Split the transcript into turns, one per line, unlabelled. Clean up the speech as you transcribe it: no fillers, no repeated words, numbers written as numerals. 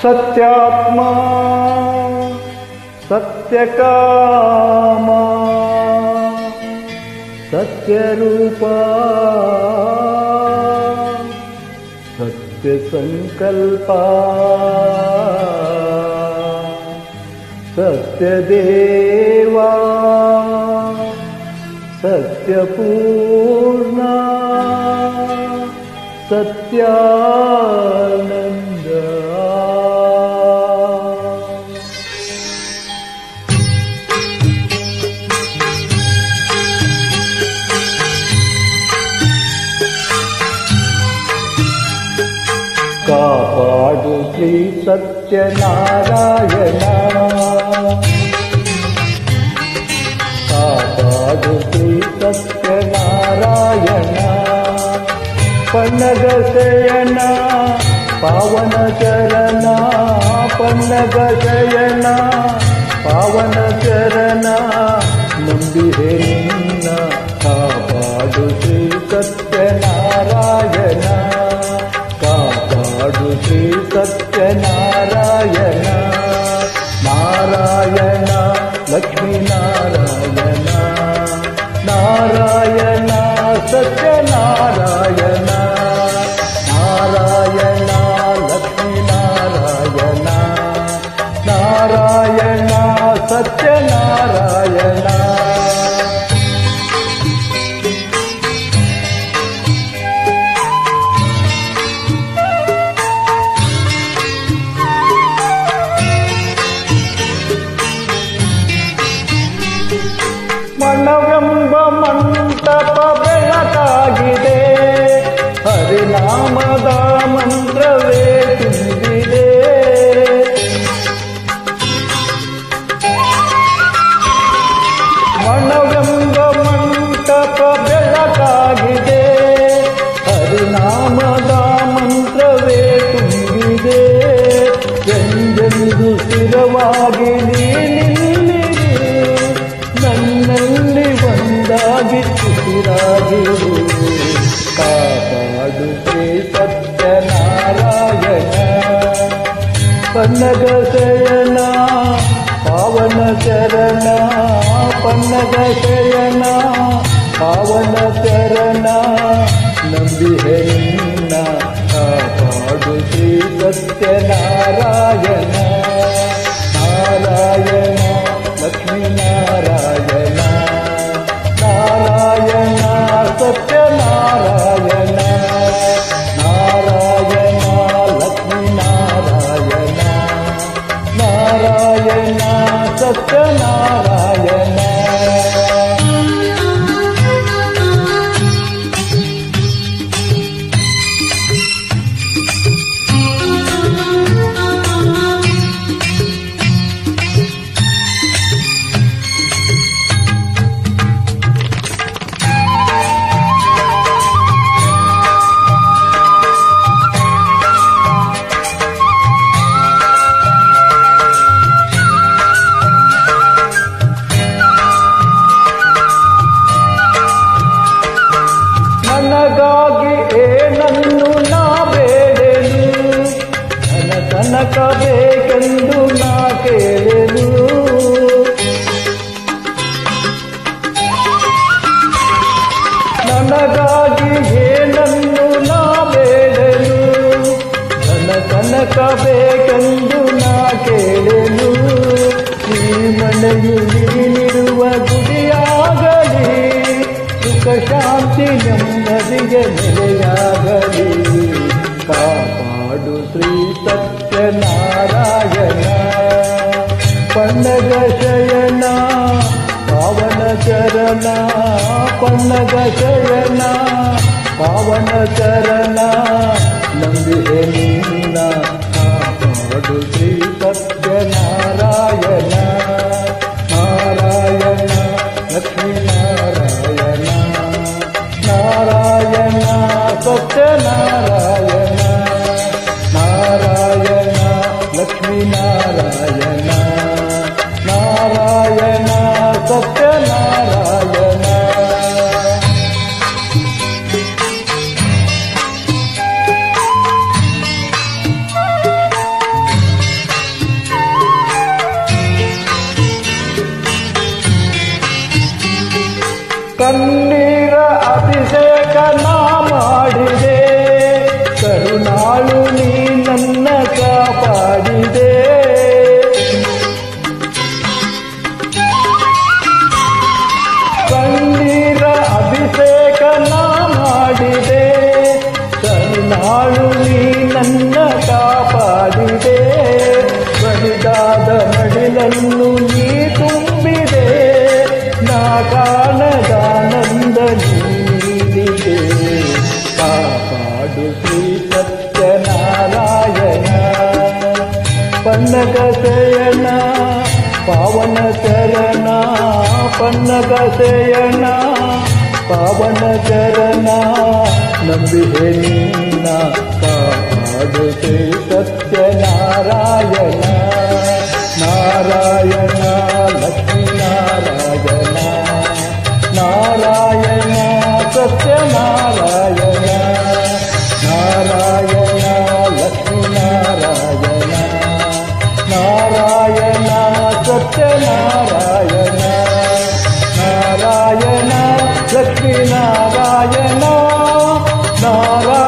सत्यात्मा सत्यकामा सत्यरूपा सत्यसंकल्पा सत्यदेवा सत्यपूर्णा सत्यानंद कापाडु श्री सत्यनारायण कापाडु श्री सत्यनारायण पन्नग शयन पावन चरण पन्नग शयन पावन चरण ನಂಬಿಹೆ ನಿನ್ನ ಕಾಪಾಡು ಶ್ರೀ ಸತ್ಯನಾರಾಯಣ ಕಾಪಾಡು ಶ್ರೀ ಸತ್ಯನಾರಾಯಣ ನಾರಾಯಣ ಲಕ್ಷ್ಮೀನಾರಾಯಣ ನಾರಾಯಣ ಸತ್ಯನಾರಾಯಣ ನಾರಾಯಣ ಲಕ್ಷ್ಮೀನಾರಾಯಣ ನಾರಾಯಣ ಸತ್ಯನಾರಾಯಣ ಮನವೆಂಬ ಮಂಟಪ ಬೆಳಕಾಗಿದೆ ಹರಿನಾಮದ ಮಂತ್ರವೇ ತುಂಬಿದೆ ಮನವೆಂಬ ಮಂಟಪ ಬೆಳಕಾಗಿದೆ ಹರಿನಾಮದ ಮಂತ್ರವೇ ತುಂಬಿದೆ ಎಂದೆಂದು ಸ್ಥಿರವಾಗಿ ನನ್ನಲ್ಲಿ ಒಂದಾಗಿ ಉಸಿರಾಗಿರು ಕಾಪಾಡು ಶ್ರೀ ಸತ್ಯನಾರಾಯಣ ಪನ್ನಗ ಶಯನ ಪಾವನ ಚರಣ ಪನ್ನಗ ಶಯನ ಪಾವನ ಚರಣ ನಂಬಿಹೆ ನಿನ್ನ ಕಾಪಾಡು ಶ್ರೀ ಸತ್ಯನಾರಾಯಣ ನಾರಾಯಣ ಲಕ್ಷ್ಮೀನಾರಾಯಣ ನಾರಾಯಣ ಸತ್ಯನಾರಾಯಣ ನಾರಾಯಣ ಲಕ್ಷ್ಮೀನಾರಾಯಣ ನಾರಾಯಣ ಸತ್ಯನಾರಾಯಣ ನನಗಾಗಿ ಏನನ್ನು ನಾ ಬೇಡೆನು ಧನ ಕನಕ ಬೇಕೆಂದು ನಾ ಕೇಳೆನು ನನಗಾಗಿ ಏನನ್ನು ನಾ ಬೇಡೆನು ಧನ ಕನಕ ಬೇಕೆಂದು ನಾ ಕೇಳೆನು ಈ ಮನೆಯು ನೀನಿರುವ ಗುಡಿಯಾಗಲಿ ಸುಖ ಶಾಂತಿ ನೆಮ್ಮದಿಗೆ ನೆಲೆಯಾಗಲಿ ಕಾಪಾಡು ಶ್ರೀ ಸತ್ಯನಾರಾಯಣ ಪನ್ನಗ ಶಯನ ಪಾವನ ಚರಣ ಪನ್ನಗ ಶಯನ ಪಾವನ ಚರಣ ನಂಬಿಹೆ ನಿನ್ನ ಕಾಪಾಡು ಶ್ರೀ ಸತ್ಯನಾರಾಯಣ ನಾರಾಯಣ ಲಕ್ಷ್ಮೀನಾರಾಯಣ ನಾರಾಯಣ ಸತ್ಯನಾರಾಯಣ ನಾರಾಯಣ ಲಕ್ಷ್ಮೀನಾರಾಯಣ ನಾರಾಯಣ ಸತ್ಯನಾರಾಯಣ ಕಣ್ಣೀರ ಅಭಿಷೇಕ ನಾ ಮಾಡಿದೆ, ಕರುಣಾಳು ನೀ ನನ್ನ ಕಾಪಾಡಿದೆ. ಕಣ್ಣೀರ ಅಭಿಷೇಕ ನಾ ಮಾಡಿದೆ, ಕರುಣಾಳು ನೀ ನನ್ನ ಕಾಪಾಡಿದೆ. ಬರಿದಾದ ಮಡಿಲನ್ನು ನೀ ತುಂಬಿದೆ, ನಾ ಕಾಣದಾನಂದ ನೀಡಿದೆ. ಕಾಪಾಡು ಶ್ರೀ ಸತ್ಯನಾರಾಯಣ, ಪನ್ನಗ ಶಯನ ಪಾವನ ಚರಣ, ಪನ್ನಗ ಶಯನ ಪಾವನ ಚರಣ, ನಂಬಿಹೆ ನಿನ್ನ ಕಾಪಾಡು ಶ್ರೀ ಸತ್ಯನಾರಾಯಣ. ನಾರಾಯಣ ಲಕ್ಷ್ಮೀ ನಾರಾಯಣ, ನಾರಾಯಣ ಸತ್ಯನಾರಾಯಣ, ನಾರಾಯಣ ಲಕ್ಷ್ಮೀ ನಾರಾಯಣ, ನಾರಾಯಣ ಸತ್ಯನಾರಾಯಣ, ನಾರಾಯಣ ಲಕ್ಷ್ಮೀ ನಾರಾಯಣ, ನಾರಾಯಣ